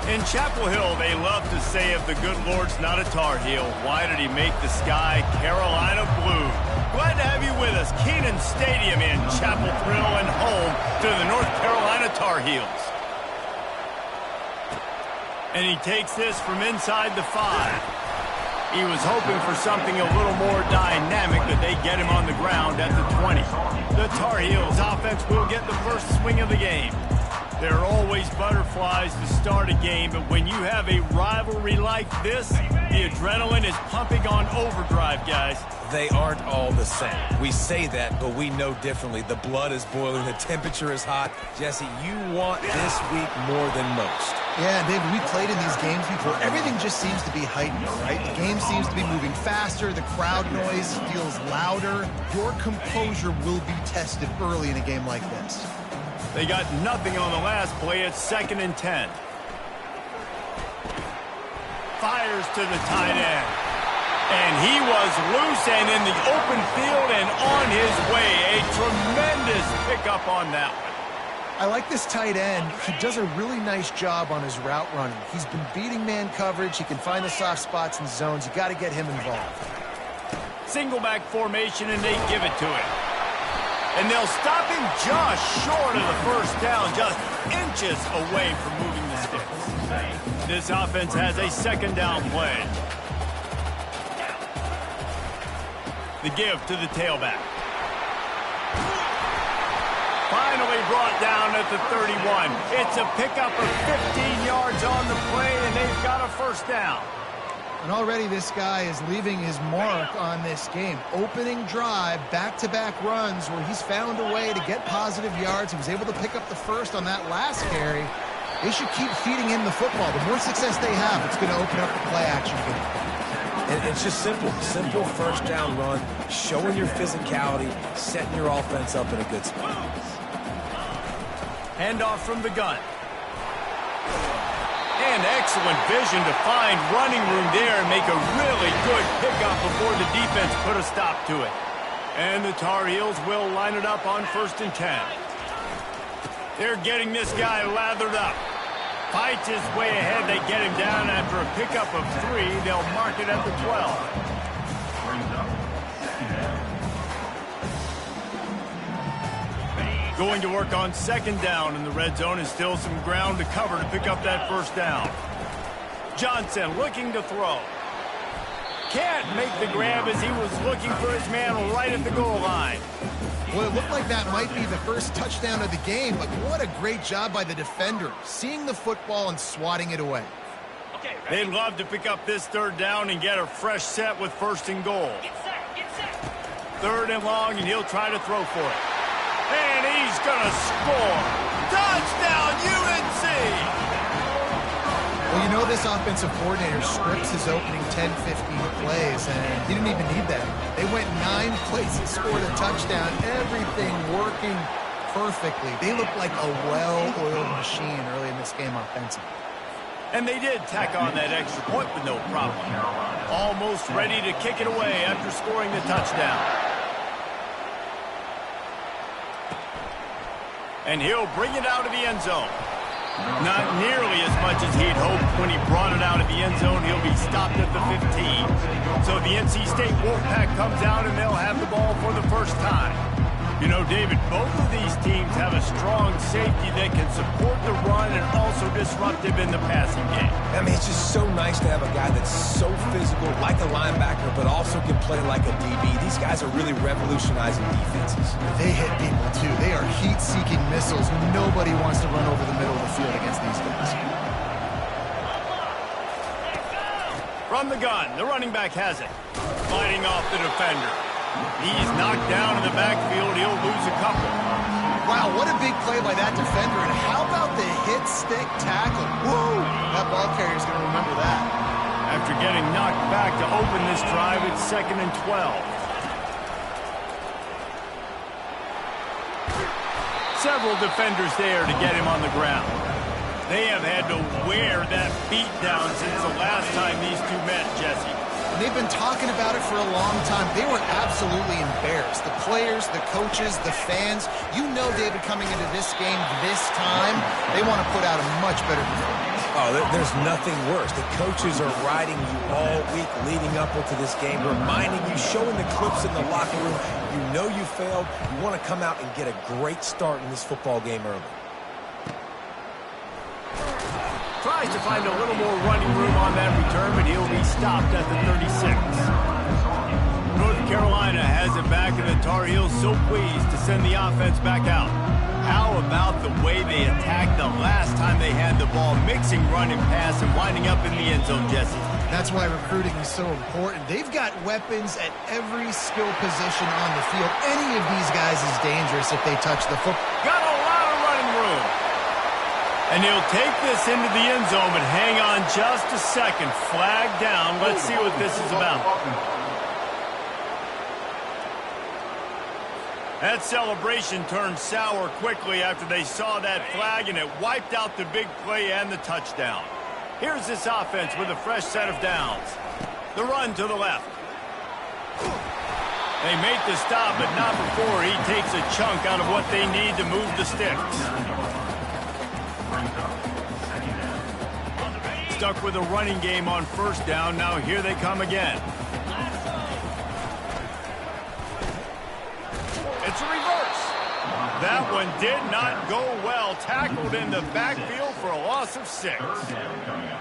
In Chapel Hill, they love to say if the good Lord's not a Tar Heel, why did he make the sky Carolina blue? Glad to have you with us. Kenan Stadium in Chapel Thrill and home to the North Carolina Tar Heels. And he takes this from inside the 5. He was hoping for something a little more dynamic, but they get him on the ground at the 20. The Tar Heels offense will get the first swing of the game. There are always butterflies to start a game, but when you have a rivalry like this, the adrenaline is pumping on overdrive, guys. They aren't all the same. We say that, but we know differently. The blood is boiling. The temperature is hot. Jesse, you want this week more than most. Yeah, David, we played in these games before. Everything just seems to be heightened, right? The game seems to be moving faster. The crowd noise feels louder. Your composure will be tested early in a game like this. They got nothing on the last play. It's 2nd and 10. Fires to the tight end. And he was loose and in the open field and on his way. A tremendous pickup on that one. I like this tight end. He does a really nice job on his route running. He's been beating man coverage. He can find the soft spots and zones. You got to get him involved. Single back formation, and they give it to him. And they'll stop him just short of the first down, just inches away from moving the sticks. This offense has a 2nd down play. The give to the tailback. Finally brought down at the 31. It's a pickup of 15 yards on the play, and they've got a first down. And already this guy is leaving his mark on this game. Opening drive, back-to-back runs where he's found a way to get positive yards. He was able to pick up the first on that last carry. They should keep feeding him the football. The more success they have, it's going to open up the play-action game. And it's just simple first down run, showing your physicality, setting your offense up in a good spot. Handoff from the gun. And excellent vision to find running room there and make a really good pickup before the defense put a stop to it. And the Tar Heels will line it up on 1st and 10. They're getting this guy lathered up. Fights his way ahead. They get him down after a pickup of 3. They'll mark it at the 12. Going to work on 2nd down in the red zone, and still some ground to cover to pick up that first down. Johnson looking to throw. Can't make the grab as he was looking for his man right at the goal line. Well, it looked like that might be the first touchdown of the game, but what a great job by the defender, seeing the football and swatting it away. They'd love to pick up this 3rd down and get a fresh set with 1st and goal. 3rd and long, and he'll try to throw for it. And he's going to score. Touchdown, UNC! Well, you know this offensive coordinator scripts his opening 10, 15 plays, and he didn't even need that. They went 9 plays and scored a touchdown. Everything working perfectly. They look like a well-oiled machine early in this game offensively. And they did tack on that extra point with no problem. Almost ready to kick it away after scoring the touchdown. And he'll bring it out of the end zone. Not nearly as much as he'd hoped when he brought it out of the end zone. He'll be stopped at the 15. So the NC State Wolfpack comes out and they'll have the ball for the first time. You know, David, both of these teams have a strong safety that can support the run and also disruptive in the passing game. I mean, it's just so nice to have a guy that's so physical, like a linebacker, but also can play like a DB. These guys are really revolutionizing defenses. They hit people, too. They are heat-seeking missiles. Nobody wants to run over the middle of the field against these guys. From the gun, the running back has it. Fighting off the defender. He's knocked down in the backfield. He'll lose a couple. Wow, what a big play by that defender. And how about the hit-stick tackle? Woo! That ball carrier's going to remember that. After getting knocked back to open this drive, it's 2nd and 12. Several defenders there to get him on the ground. They have had to wear that beat down since the last time these two met, Jesse. They've been talking about it for a long time. They were absolutely embarrassed. The players, the coaches, the fans. You know, David, coming into this game this time, they want to put out a much better performance. Oh, there's nothing worse. The coaches are riding you all week leading up into this game, reminding you, showing the clips in the locker room. You know you failed. You want to come out and get a great start in this football game early. Tries to find a little more running room on that return, but he'll be stopped at the 36. North Carolina has it back, and the Tar Heels so pleased to send the offense back out. How about the way they attacked the last time they had the ball, mixing run and pass and winding up in the end zone, Jesse? That's why recruiting is so important. They've got weapons at every skill position on the field. Any of these guys is dangerous if they touch the football. Got a lot of running room. And he'll take this into the end zone, but hang on just a second. Flag down. Let's see what this is about. That celebration turned sour quickly after they saw that flag, and it wiped out the big play and the touchdown. Here's this offense with a fresh set of downs. The run to the left. They make the stop, but not before he takes a chunk out of what they need to move the sticks. Stuck with a running game on first down. Now here they come again. It's a reverse. That one did not go well. Tackled in the backfield for a loss of 6.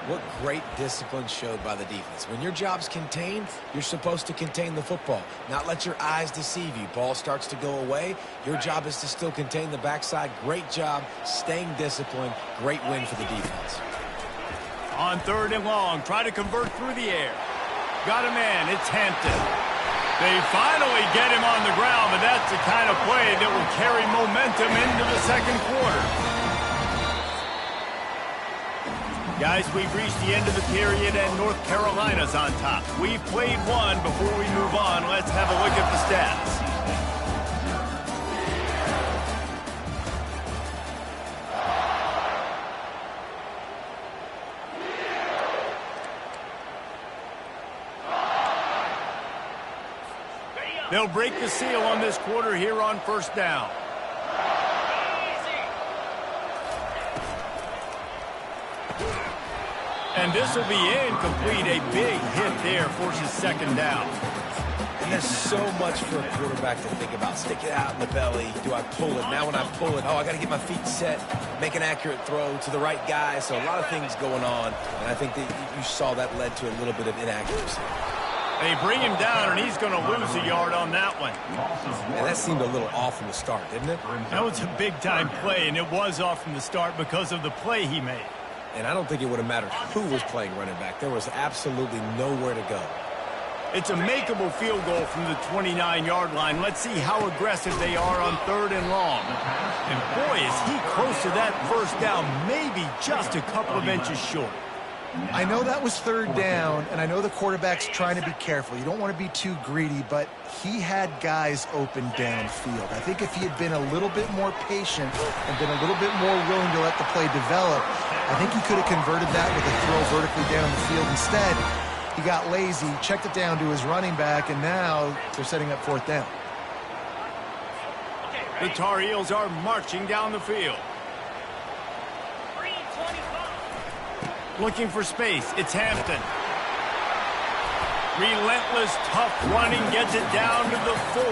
What great discipline showed by the defense. When your job's contained, you're supposed to contain the football, not let your eyes deceive you. Ball starts to go away. Your job is to still contain the backside. Great job staying disciplined. Great win for the defense. On 3rd and long, try to convert through the air. Got a man. It's Hampton. They finally get him on the ground, but that's the kind of play that will carry momentum into the second quarter. Guys, we've reached the end of the period, and North Carolina's on top. We've played one. Before we move on, let's have a look at the stats. They'll break the seal on this quarter here on first down. And this will be incomplete. A big hit there forces second down. And there's so much for a quarterback to think about. Stick it out in the belly. Do I pull it? Now when I pull it, I got to get my feet set, make an accurate throw to the right guy. So a lot of things going on. And I think that you saw that led to a little bit of inaccuracy. They bring him down, and he's going to lose a yard on that one. And that seemed a little off from the start, didn't it? That was a big-time play, and it was off from the start because of the play he made. And I don't think it would have mattered who was playing running back. There was absolutely nowhere to go. It's a makeable field goal from the 29-yard line. Let's see how aggressive they are on 3rd and long. And boy, is he close to that first down, maybe just a couple of inches short. I know that was 3rd down, and I know the quarterback's trying to be careful. You don't want to be too greedy, but he had guys open downfield. I think if he had been a little bit more patient and been a little bit more willing to let the play develop, I think he could have converted that with a throw vertically down the field. Instead, he got lazy, checked it down to his running back, and now they're setting up 4th down. The Tar Heels are marching down the field. Looking for space. It's Hampton. Relentless, tough running, gets it down to the 4.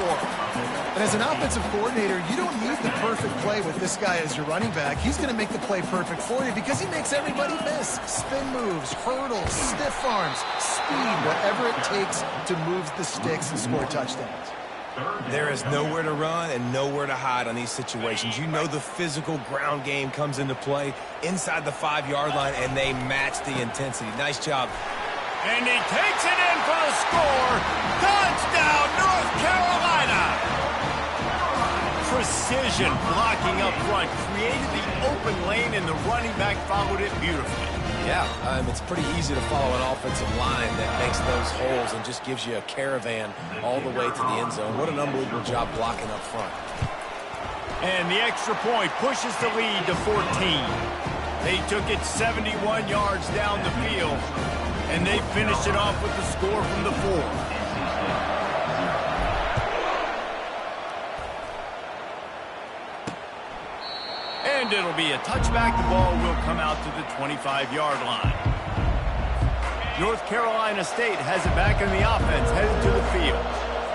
And as an offensive coordinator, you don't need the perfect play with this guy as your running back. He's going to make the play perfect for you because he makes everybody miss. Spin moves, hurdles, stiff arms, speed, whatever it takes to move the sticks and score touchdowns. There is nowhere to run and nowhere to hide on these situations. You know the physical ground game comes into play inside the 5-yard line, and they match the intensity. Nice job. And he takes it in for the score. Touchdown, North Carolina. Precision blocking up front created the open lane, and the running back followed it beautifully. Yeah, it's pretty easy to follow an offensive line that makes those holes and just gives you a caravan all the way to the end zone. What an unbelievable job blocking up front. And the extra point pushes the lead to 14. They took it 71 yards down the field, and they finished it off with the score from the 4. And it'll That'll be a touchback. The ball will come out to the 25-yard line. North Carolina State has it back in the offense, headed to the field.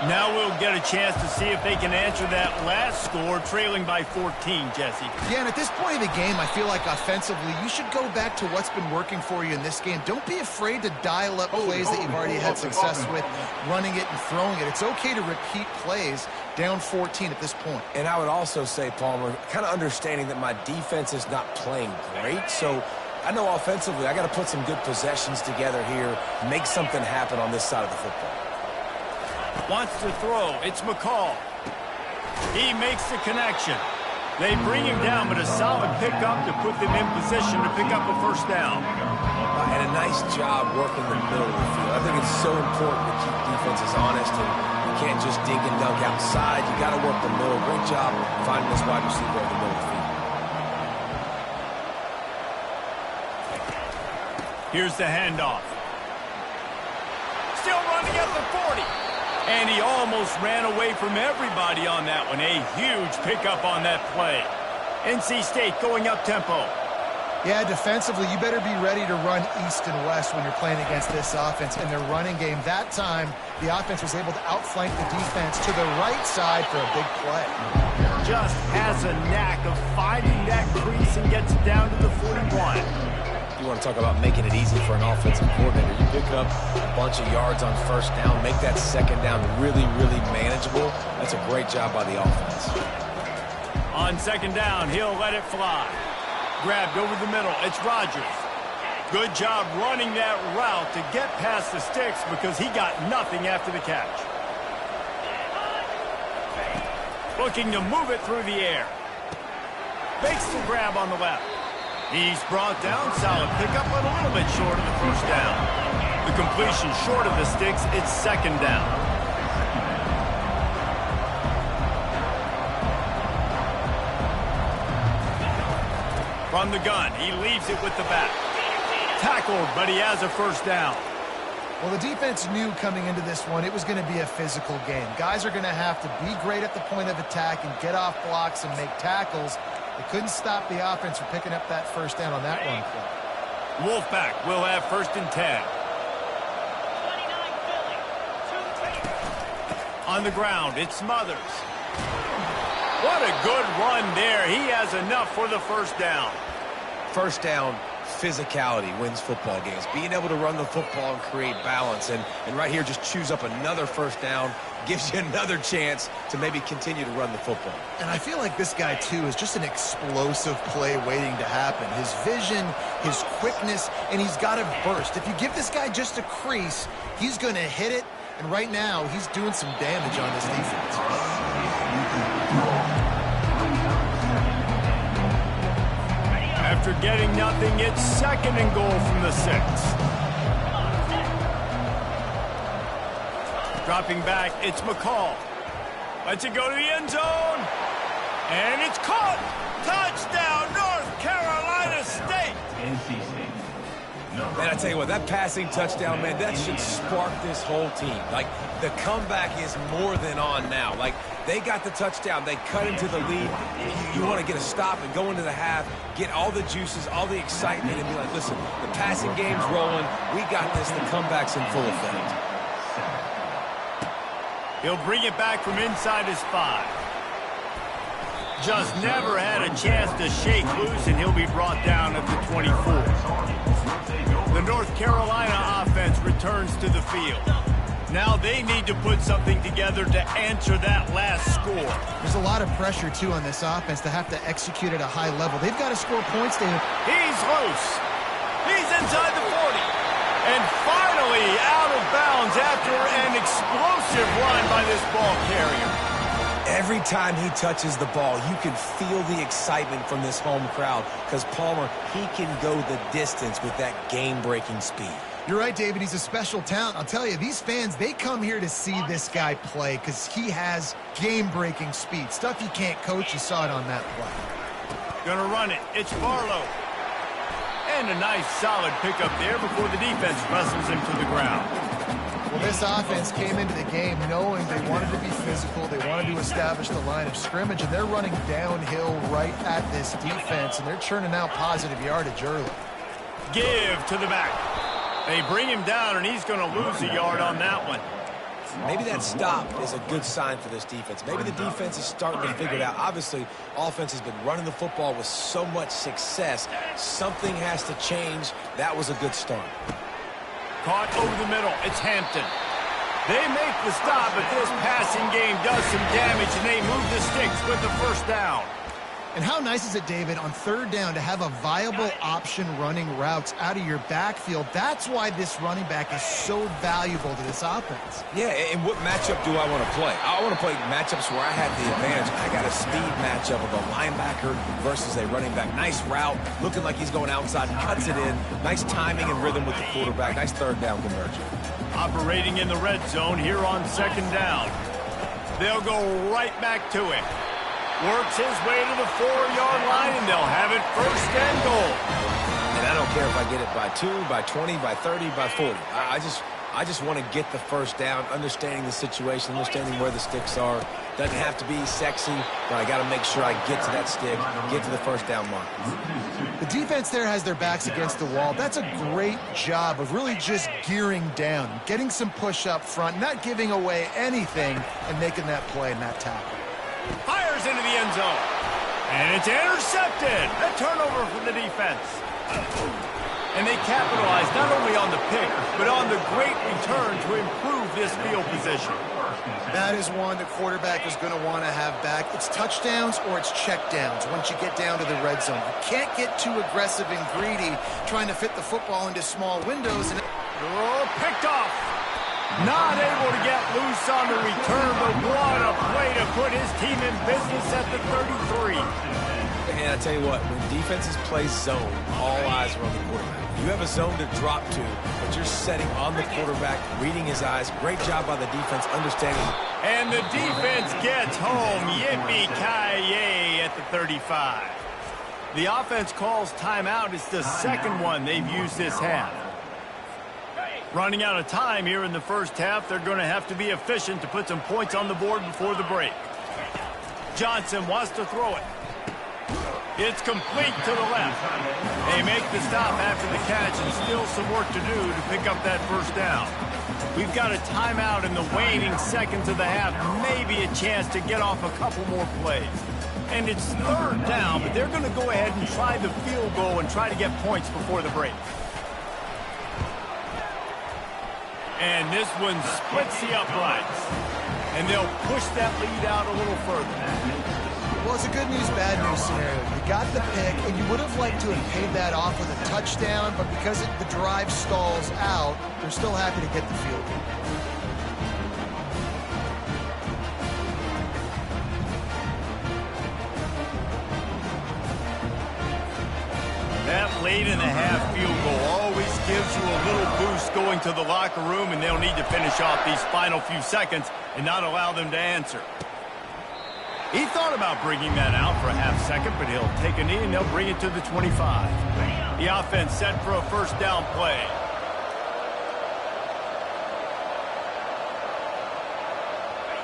Now we'll get a chance to see if they can answer that last score, trailing by 14, Jesse. Yeah, and at this point of the game, I feel like offensively, you should go back to what's been working for you in this game. Don't be afraid to dial up plays that you've already had success with, running it and throwing it. It's okay to repeat plays down 14 at this point. And I would also say, Palmer, kind of understanding that my defense is not playing great, so I know offensively I got to put some good possessions together here, make something happen on this side of the football. Wants to throw. It's McCall. He makes the connection. They bring him down, but a solid pickup to put them in position to pick up a first down. And a nice job working the middle of the field. I think it's so important to keep defenses honest, and you can't just dig and dunk outside. You got to work the middle. Great job finding this wide receiver in the middle of the field. Here's the handoff. Still running at the 40. And he almost ran away from everybody on that one. A huge pickup on that play. NC State going up tempo. Yeah, defensively, you better be ready to run east and west when you're playing against this offense. In their running game, that time, the offense was able to outflank the defense to the right side for a big play. Just has a knack of finding that crease and gets it down to the 41. You want to talk about making it easy for an offensive coordinator. You pick up a bunch of yards on first down, make that second down really, really manageable. That's a great job by the offense. On second down, he'll let it fly. Grabbed over the middle. It's Rodgers. Good job running that route to get past the sticks because he got nothing after the catch. Looking to move it through the air. Makes the grab on the left. He's brought down, solid pickup, but a little bit short of the first down. The completion short of the sticks, it's second down. From the gun, he leaves it with the back. Tackled, but he has a first down. Well, the defense knew coming into this one it was going to be a physical game. Guys are going to have to be great at the point of attack and get off blocks and make tackles. They couldn't stop the offense from picking up that first down on that run play. Wolfpack will have first and 10. On the ground, it's Smothers. What a good run there. He has enough for the first down. First down, physicality wins football games. Being able to run the football and create balance. And right here, just choose up another first down. Gives you another chance to maybe continue to run the football. And I feel like this guy, too, is just an explosive play waiting to happen. His vision, his quickness, and he's got a burst. If you give this guy just a crease, he's going to hit it. And right now, he's doing some damage on this defense. After getting nothing, it's second and goal from the 6. Dropping back, it's McCall. Lets it go to the end zone. And it's caught. Touchdown, North Carolina State. NC State. Man, I tell you what, that passing touchdown, man, that should spark this whole team. Like, the comeback is more than on now. Like, they got the touchdown. They cut into the lead. You want to get a stop and go into the half, get all the juices, all the excitement, and be like, listen, the passing game's rolling. We got this. The comeback's in full effect. He'll bring it back from inside his 5. Just never had a chance to shake loose, and he'll be brought down at the 24. The North Carolina offense returns to the field. Now they need to put something together to answer that last score. There's a lot of pressure, too, on this offense to have to execute at a high level. They've got to score points, David. He's loose. He's inside the 40. And finally out of bounds after an explosive run by this ball carrier. Every time he touches the ball, you can feel the excitement from this home crowd because Palmer, he can go the distance with that game-breaking speed. You're right, David. He's a special talent. I'll tell you, these fans, they come here to see this guy play because he has game-breaking speed. Stuff you can't coach. You saw it on that play. Gonna run it. It's Barlow. And a nice, solid pickup there before the defense wrestles him to the ground. Well, this offense came into the game knowing they wanted to be physical, they wanted to establish the line of scrimmage, and they're running downhill right at this defense, and they're churning out positive yardage early. Give to the back. They bring him down, and he's going to lose a yard on that one. Maybe that stop is a good sign for this defense. Maybe the defense is starting to figure it out. Obviously, offense has been running the football with so much success. Something has to change. That was a good start. Caught over the middle. It's Hampton. They make the stop, but this passing game does some damage, and they move the sticks with the first down. And how nice is it, David, on third down to have a viable option running routes out of your backfield? That's why this running back is so valuable to this offense. Yeah, and what matchup do I want to play? I want to play matchups where I have the advantage. I got a speed matchup of a linebacker versus a running back. Nice route, looking like he's going outside, cuts it in. Nice timing and rhythm with the quarterback. Nice third down conversion. Operating in the red zone here on second down. They'll go right back to it. Works his way to the 4-yard line, and they'll have it first and goal. And I don't care if I get it by 2, by 20, by 30, by 40. I just want to get the first down, understanding the situation, understanding where the sticks are. Doesn't have to be sexy, but I got to make sure I get to that stick, get to the first down mark. The defense there has their backs against the wall. That's a great job of really just gearing down, getting some push up front, not giving away anything, and making that play and that tackle. Fires into the end zone. And it's intercepted. A turnover for the defense. And they capitalize not only on the pick, but on the great return to improve this field position. That is one the quarterback is going to want to have back. It's touchdowns or it's checkdowns once you get down to the red zone. You can't get too aggressive and greedy trying to fit the football into small windows. Picked off. Not able to get loose on the return, but what a play to put his team in business at the 33. And I tell you what, when defenses play zone, all eyes are on the quarterback. You have a zone to drop to, but you're setting on the quarterback, reading his eyes. Great job by the defense, understanding. And the defense gets home. Yippee-ki-yay at the 35. The offense calls timeout. It's the second one they've used this half. Running out of time here in the first half. They're going to have to be efficient to put some points on the board before the break. Johnson wants to throw it. It's complete to the left. They make the stop after the catch, and still some work to do to pick up that first down. We've got a timeout in the waning seconds of the half. Maybe a chance to get off a couple more plays. And it's third down, but they're going to go ahead and try the field goal and try to get points before the break. And this one splits the uprights. And they'll push that lead out a little further. Well, it's a good news, bad news scenario. You got the pick, and you would have liked to have paid that off with a touchdown, but because the drive stalls out, they're still happy to get the field goal. That late in the half field goal always gives you a little boost going to the locker room, and they'll need to finish off these final few seconds and not allow them to answer. He thought about bringing that out for a half second, but he'll take a knee and they'll bring it to the 25. The offense set for a first down play.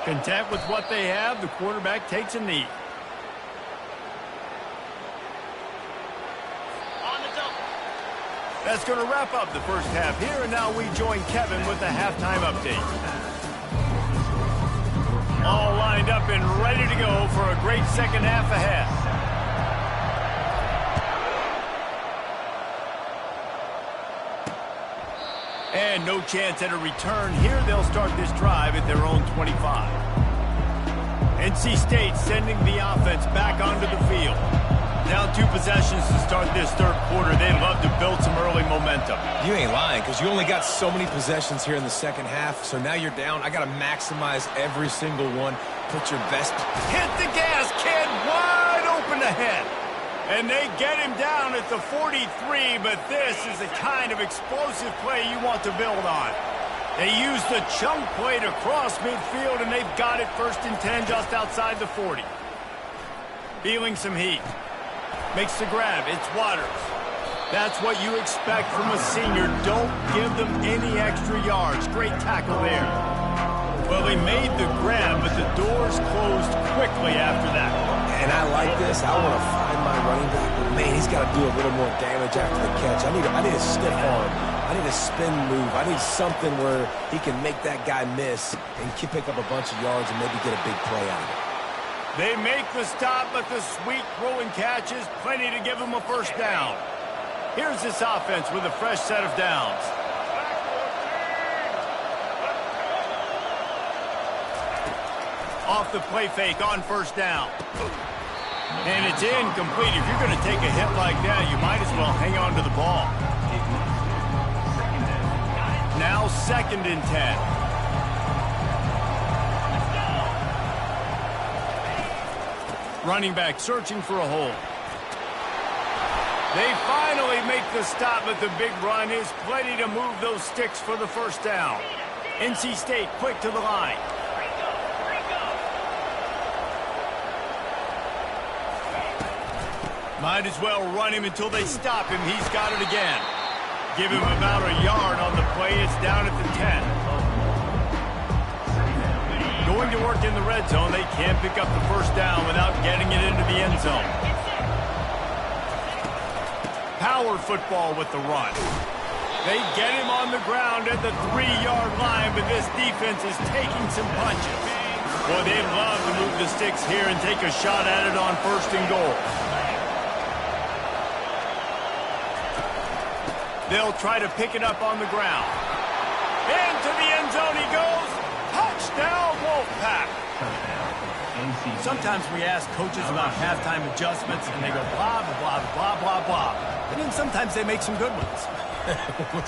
Content with what they have, the quarterback takes a knee. That's going to wrap up the first half here, and now we join Kevin with the halftime update. All lined up and ready to go for a great second half ahead. And no chance at a return here. They'll start this drive at their own 25. NC State sending the offense back onto the field. Down 2 possessions to start this third quarter. They'd love to build some early momentum. You ain't lying, because you only got so many possessions here in the second half, so now you're down. I got to maximize every single one. Put your best. Hit the gas, kid. Wide open ahead. And they get him down at the 43, but this is the kind of explosive play you want to build on. They use the chunk play to cross midfield, and they've got it first and 10 just outside the 40. Feeling some heat. Makes the grab. It's Waters. That's what you expect from a senior. Don't give them any extra yards. Great tackle there. Well, they made the grab, but the doors closed quickly after that. And I like this. I want to find my running back, but man, he's got to do a little more damage after the catch. I need a stiff arm. I need a spin move. I need something where he can make that guy miss and pick up a bunch of yards and maybe get a big play out of it. They make the stop, but the sweet throwing catch is plenty to give them a first down. Here's this offense with a fresh set of downs. Off the play fake on first down. And it's incomplete. If you're going to take a hit like that, you might as well hang on to the ball. Now 2nd and 10. Running back searching for a hole. They finally make the stop, but the big run is plenty to move those sticks for the first down. NC State quick to the line. Might as well run him until they stop him. He's got it again. Give him about a yard on the play. It's down at the 10. Going to work in the red zone. They can't pick up the first down without getting it into the end zone. Power football with the run. They get him on the ground at the 3-yard line, but this defense is taking some punches. Boy, they'd love to move the sticks here and take a shot at it on 1st and goal. They'll try to pick it up on the ground. Into the end zone he goes. Touchdown, Wolfpack. Sometimes we ask coaches about halftime adjustments, and they go blah, blah, blah, blah, blah, blah. And then sometimes they make some good ones.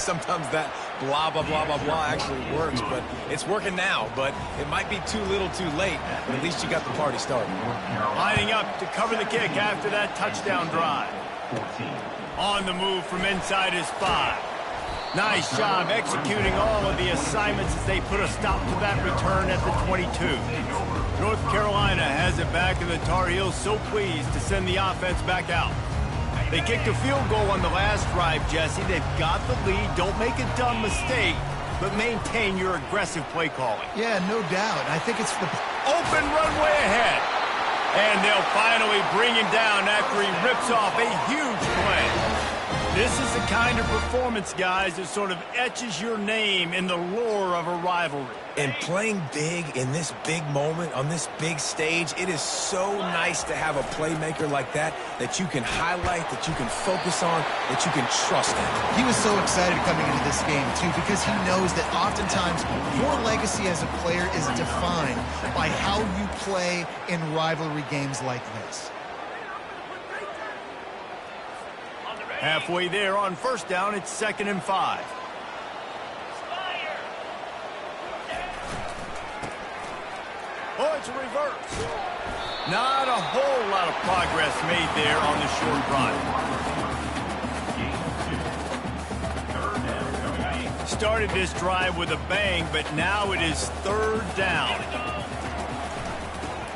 Sometimes that blah, blah, blah, blah, blah actually works, but it's working now. But it might be too little too late, but at least you got the party started. Lining up to cover the kick after that touchdown drive. On the move from inside his 5. Nice job executing all of the assignments as they put a stop to that return at the 22. North Carolina has it back, and the Tar Heels so pleased to send the offense back out. They kicked a field goal on the last drive, Jesse. They've got the lead. Don't make a dumb mistake, but maintain your aggressive play calling. Yeah, no doubt. I think it's the open runway ahead. And they'll finally bring him down after he rips off a huge play. This is the kind of performance, guys, that sort of etches your name in the lore of a rivalry. And playing big in this big moment, on this big stage, it is so nice to have a playmaker like that you can highlight, that you can focus on, that you can trust in. He was so excited coming into this game, too, because he knows that oftentimes your legacy as a player is defined by how you play in rivalry games like this. Halfway there on first down, it's 2nd and 5. Oh, it's a reverse. Not a whole lot of progress made there on the short run. Started this drive with a bang, but now it is 3rd down.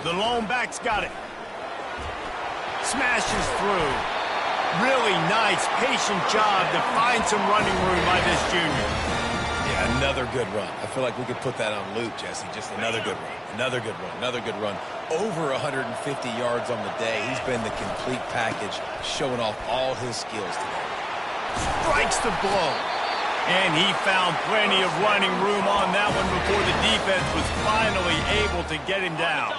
The lone back's got it. Smashes through. Really nice, patient job to find some running room by this junior. Yeah, another good run. I feel like we could put that on loop, Jesse. Just another good run, another good run, another good run. Over 150 yards on the day. He's been the complete package, showing off all his skills today. Strikes the blow. And he found plenty of running room on that one before the defense was finally able to get him down.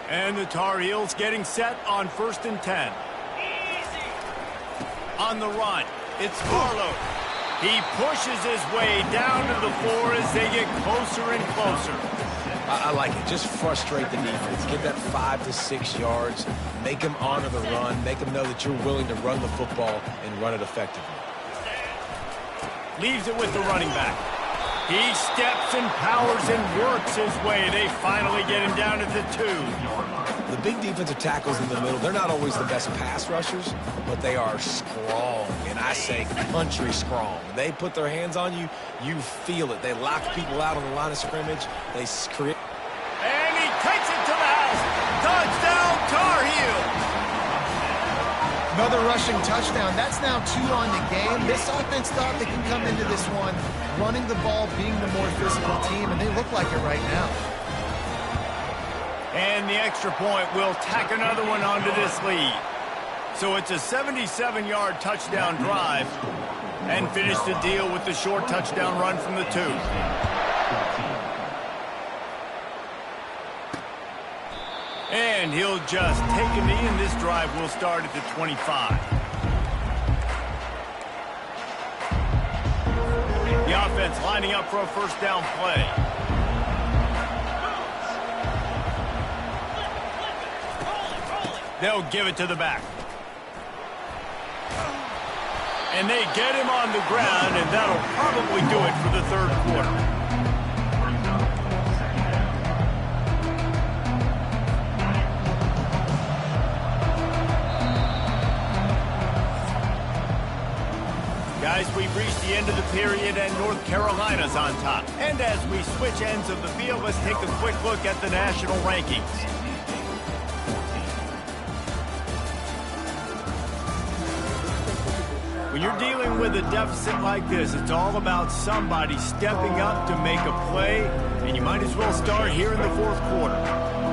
And the Tar Heels getting set on 1st and 10. On the run, it's Barlow. He pushes his way down to the floor as they get closer and closer. I like it. Just frustrate the defense. Get that 5 to 6 yards. Make them honor the run. Make them know that you're willing to run the football and run it effectively. Leaves it with the running back. He steps and powers and works his way. They finally get him down at the 2. The big defensive tackles in the middle, they're not always the best pass rushers, but they are strong, and I say country strong. When they put their hands on you, you feel it. They lock people out on the line of scrimmage. They create. And he takes it to the house. Touchdown, Tar Heels. Another rushing touchdown. That's now 2 on the game. This offense thought they can come into this one running the ball, being the more physical team, and they look like it right now. And the extra point will tack another one onto this lead. So it's a 77-yard touchdown drive, and finish the deal with the short touchdown run from the 2. And he'll just take a knee, and this drive will start at the 25. The offense lining up for a first down play. They'll give it to the back. And they get him on the ground, and that'll probably do it for the third quarter. Guys, we've reached the end of the period, and North Carolina's on top. And as we switch ends of the field, let's take a quick look at the national rankings. When you're dealing with a deficit like this, it's all about somebody stepping up to make a play, and you might as well start here in the fourth quarter.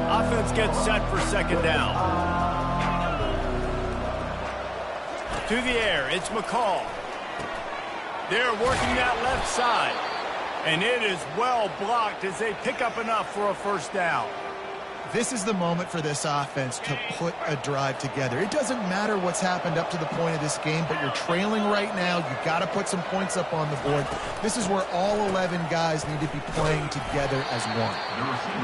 Offense gets set for second down. To the air, it's McCall. They're working that left side, and it is well blocked as they pick up enough for a first down. This is the moment for this offense to put a drive together. It doesn't matter what's happened up to the point of this game, but you're trailing right now. You've got to put some points up on the board. This is where all 11 guys need to be playing together as one.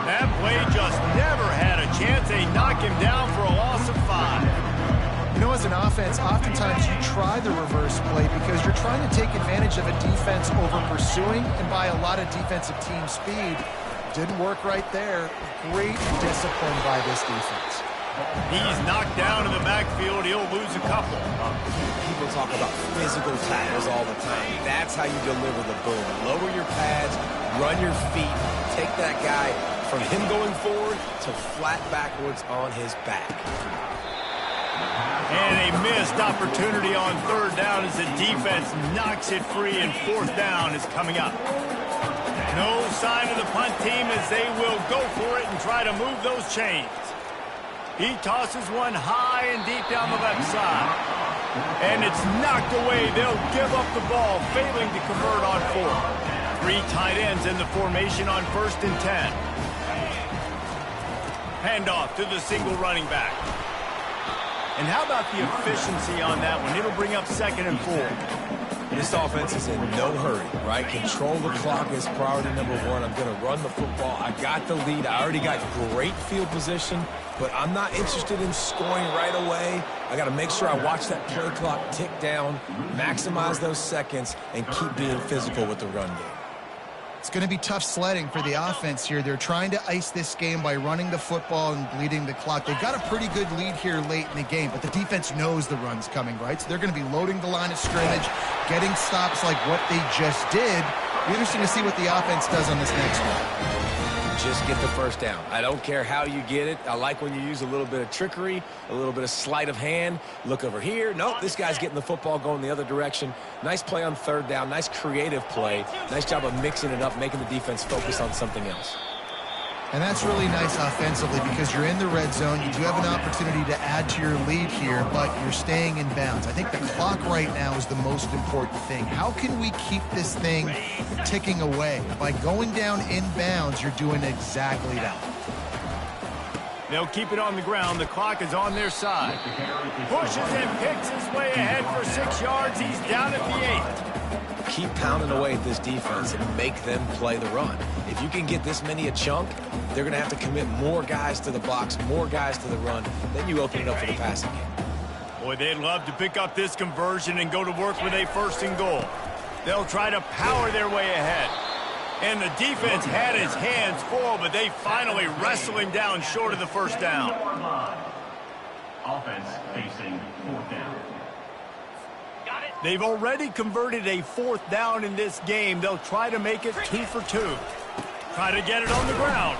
That play just never had a chance. They knock him down for a loss of 5. You know, as an offense, oftentimes you try the reverse play because you're trying to take advantage of a defense over pursuing and by a lot of defensive team speed. Didn't work right there. Great discipline by this defense. He's knocked down in the backfield. He'll lose a couple. People talk about physical tackles all the time. That's how you deliver the boom. Lower your pads, run your feet, take that guy from him going forward to flat backwards on his back. And a missed opportunity on third down as the defense knocks it free, and fourth down is coming up. No sign of the punt team as they will go for it and try to move those chains. He tosses one high and deep down the left side. And it's knocked away. They'll give up the ball, failing to convert on 4. 3 tight ends in the formation on 1st and 10. Handoff to the single running back. And how about the efficiency on that one? It'll bring up 2nd and 4. This offense is in no hurry, right? Control the clock is priority number 1. I'm going to run the football. I got the lead. I already got great field position, but I'm not interested in scoring right away. I got to make sure I watch that play clock tick down, maximize those seconds, and keep being physical with the run game. It's going to be tough sledding for the offense here. They're trying to ice this game by running the football and bleeding the clock. They've got a pretty good lead here late in the game, but the defense knows the run's coming, right? So they're going to be loading the line of scrimmage, getting stops like what they just did. Be interesting to see what the offense does on this next one. Just get the first down. I don't care how you get it. I like when you use a little bit of trickery, a little bit of sleight of hand. Look over here. Nope, this guy's getting the football going the other direction. Nice play on third down. Nice creative play. Nice job of mixing it up, making the defense focus on something else. And that's really nice offensively because you're in the red zone. You do have an opportunity to add to your lead here, but you're staying in bounds. I think the clock right now is the most important thing. How can we keep this thing ticking away? By going down in bounds, you're doing exactly that. They'll keep it on the ground. The clock is on their side. Pushes and picks his way ahead for 6 yards. He's down at the 8. Keep pounding away at this defense and make them play the run. If you can get this many a chunk, they're going to have to commit more guys to the box, more guys to the run. Then you open it up for the passing game. Boy, they'd love to pick up this conversion and go to work with a 1st and goal. They'll try to power their way ahead. And the defense had his hands full, but they finally wrestle him down short of the first down. Offense facing 4th down. They've already converted a 4th down in this game. They'll try to make it 2 for 2. Try to get it on the ground.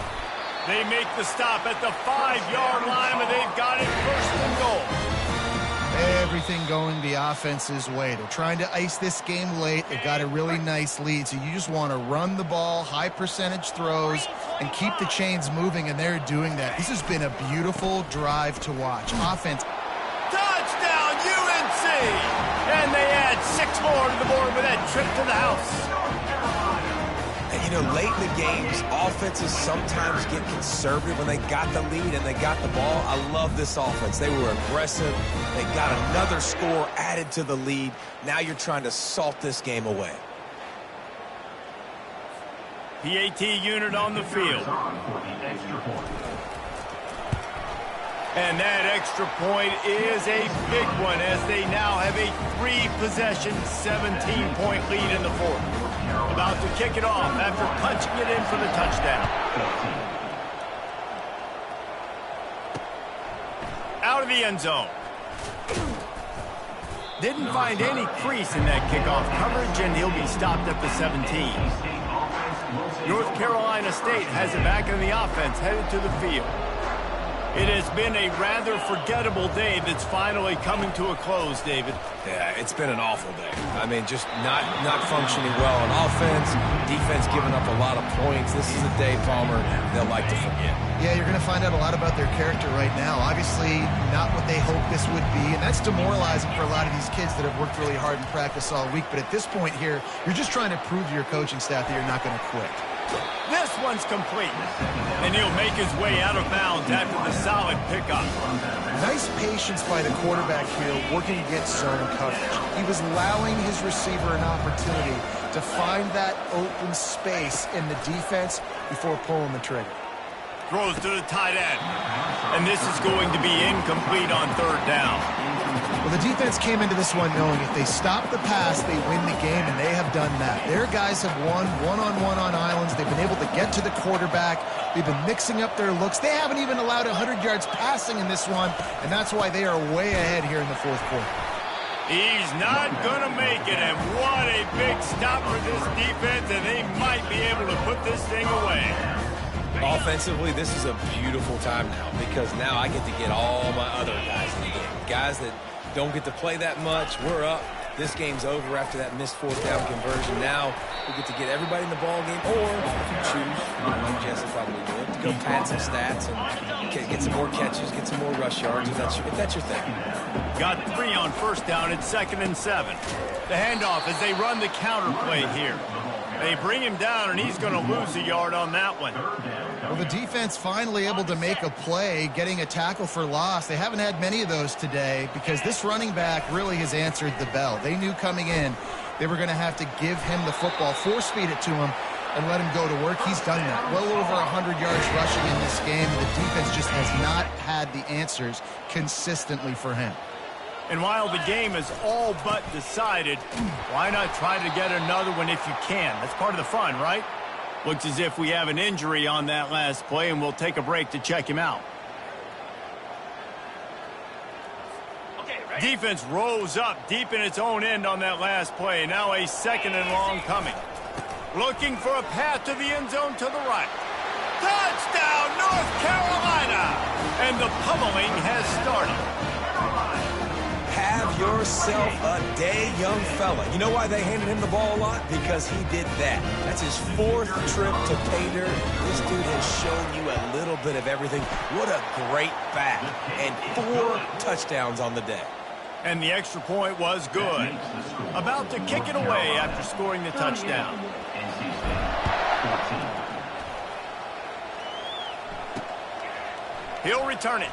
They make the stop at the 5-yard line, but they've got it 1st and goal. And everything going the offense's way. They're trying to ice this game late. They've got a really nice lead, so you just want to run the ball, high percentage throws, and keep the chains moving, and they're doing that. This has been a beautiful drive to watch. Offense. Touchdown, UNC! And they add 6 more to the board with that trip to the house. And, you know, late in the games, offenses sometimes get conservative when they got the lead and they got the ball. I love this offense. They were aggressive. They got another score added to the lead. Now you're trying to salt this game away. PAT unit on the field. And that extra point is a big one as they now have a 3-possession, 17-point lead in the fourth. About to kick it off after punching it in for the touchdown. Out of the end zone. Didn't find any crease in that kickoff coverage, and he'll be stopped at the 17. North Carolina State has it back in the offense, headed to the field. It has been a rather forgettable day that's finally coming to a close, David. Yeah, it's been an awful day. I mean, just not functioning well on offense, defense giving up a lot of points. This is a day, Palmer, they'll like to forget. Yeah, you're going to find out a lot about their character right now. Obviously, not what they hoped this would be, and that's demoralizing for a lot of these kids that have worked really hard in practice all week. But at this point here, you're just trying to prove to your coaching staff that you're not going to quit. This one's complete, and he'll make his way out of bounds after the solid pickup. Nice patience by the quarterback here working against zone coverage. He was allowing his receiver an opportunity to find that open space in the defense before pulling the trigger. Throws to the tight end, and this is going to be incomplete on 3rd down. Well, the defense came into this one knowing if they stop the pass, they win the game, and they have done that. Their guys have won one-on-one on islands. They've been able to get to the quarterback. They've been mixing up their looks. They haven't even allowed 100 yards passing in this one, and that's why they are way ahead here in the 4th quarter. He's not going to make it, and what a big stop for this defense, and they might be able to put this thing away. Offensively, this is a beautiful time now because now I get to get all my other guys in the game. Guys that don't get to play that much. We're up. This game's over after that missed 4th down conversion. Now we get to get everybody in the ball game, or if you choose, like Jesse probably would, to go pad some stats and get some more catches, get some more rush yards if that's your thing. Got 3 on 1st down. It's 2nd and 7. The handoff as they run the counter play here. They bring him down, and he's going to lose a yard on that one. Well, the defense finally able to make a play, getting a tackle for loss. They haven't had many of those today because this running back really has answered the bell. They knew coming in they were going to have to give him the football, force-feed it to him, and let him go to work. He's done that. Well over 100 yards rushing in this game. The defense just has not had the answers consistently for him. And while the game is all but decided, why not try to get another one if you can? That's part of the fun, right? Looks as if we have an injury on that last play, and we'll take a break to check him out. Defense rose up deep in its own end on that last play. Now a 2nd and long coming. Looking for a path to the end zone to the right. Touchdown, North Carolina! And the pummeling has started. Have yourself a day, young fella. You know why they handed him the ball a lot? Because he did that. That's his 4th trip to pay dirt. This dude has shown you a little bit of everything. What a great back. And 4 touchdowns on the day. And the extra point was good. About to kick it away after scoring the touchdown. He'll return it.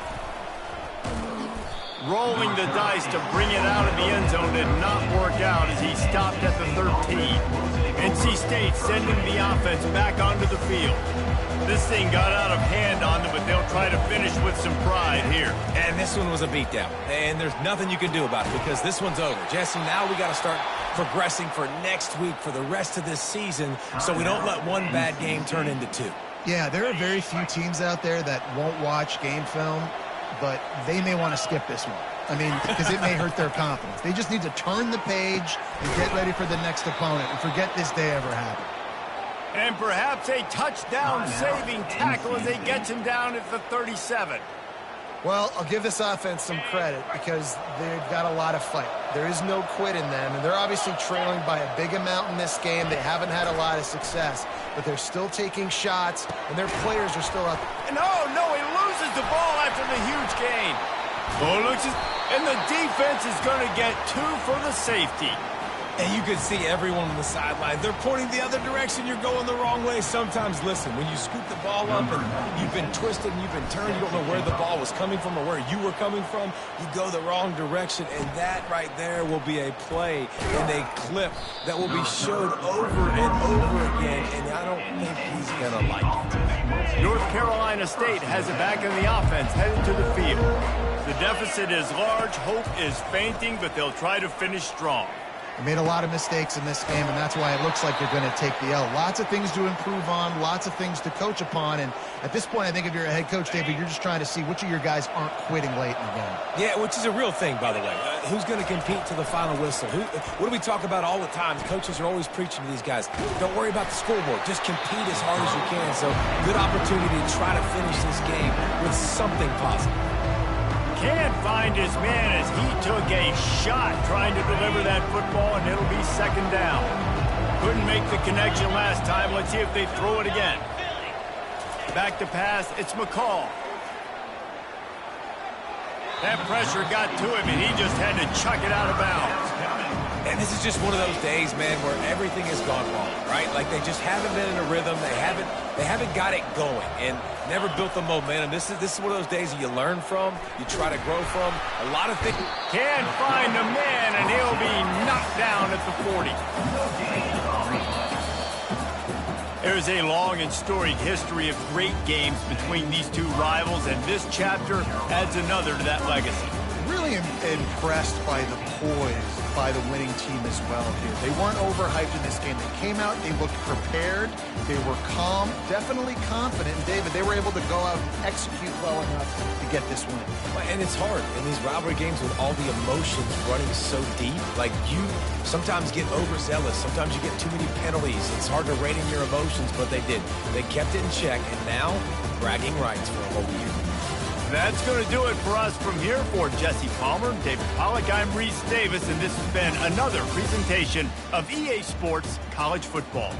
Rolling the dice to bring it out of the end zone did not work out as he stopped at the 13. NC State sending the offense back onto the field. This thing got out of hand on them, but they'll try to finish with some pride here. And this one was a beatdown. And there's nothing you can do about it because this one's over. Jesse, now we got to start progressing for next week for the rest of this season so we don't let one bad game turn into 2. Yeah, there are very few teams out there that won't watch game film, but they may want to skip this one. I mean, because it may hurt their confidence. They just need to turn the page and get ready for the next opponent and forget this day ever happened. And perhaps a touchdown-saving tackle as they get him down at the 37. Well, I'll give this offense some credit because they've got a lot of fight. There is no quit in them, and they're obviously trailing by a big amount in this game. They haven't had a lot of success, but they're still taking shots, and their players are still up. And no, he loses the ball after the huge gain. And the defense is going to get 2 for the safety. And you can see everyone on the sideline. They're pointing the other direction. You're going the wrong way. Sometimes, listen, when you scoop the ball up and you've been twisted and you've been turned, you don't know where the ball was coming from or where you were coming from, you go the wrong direction. And that right there will be a play and a clip that will be showed over and over again. And I don't think he's going to like it. North Carolina State has it back in the offense, headed to the field. The deficit is large. Hope is fainting, but they'll try to finish strong. They made a lot of mistakes in this game, and that's why it looks like they're going to take the L. Lots of things to improve on, lots of things to coach upon, and at this point, I think if you're a head coach, David, you're just trying to see which of your guys aren't quitting late in the game. Yeah, which is a real thing, by the way. Who's going to compete to the final whistle? What do we talk about all the time? Coaches are always preaching to these guys. Don't worry about the scoreboard. Just compete as hard as you can. So, good opportunity to try to finish this game with something positive. Can't find his man as he took a shot trying to deliver that football, and it'll be second down. Couldn't make the connection last time. Let's see if they throw it again. Back to pass, it's McCall. That pressure got to him, and he just had to chuck it out of bounds. And this is just one of those days, man, where everything has gone wrong, right? Like they just haven't been in a rhythm. They haven't got it going and never built the momentum. This is one of those days that you learn from, you try to grow from. A lot of things. Can't find a man, and he'll be knocked down at the 40. There's a long and storied history of great games between these two rivals, and this chapter adds another to that legacy. Really impressed by the poise by the winning team as well here. They weren't overhyped in this game. They came out, they looked prepared, they were calm, definitely confident. And David, they were able to go out and execute well enough to get this win. And it's hard in these rivalry games with all the emotions running so deep. Like you sometimes get overzealous. Sometimes you get too many penalties. It's hard to rein in your emotions, but they did. They kept it in check, and now bragging rights for a whole year. That's going to do it for us from here. For Jesse Palmer, David Pollack, I'm Reese Davis, and this has been another presentation of EA Sports College Football.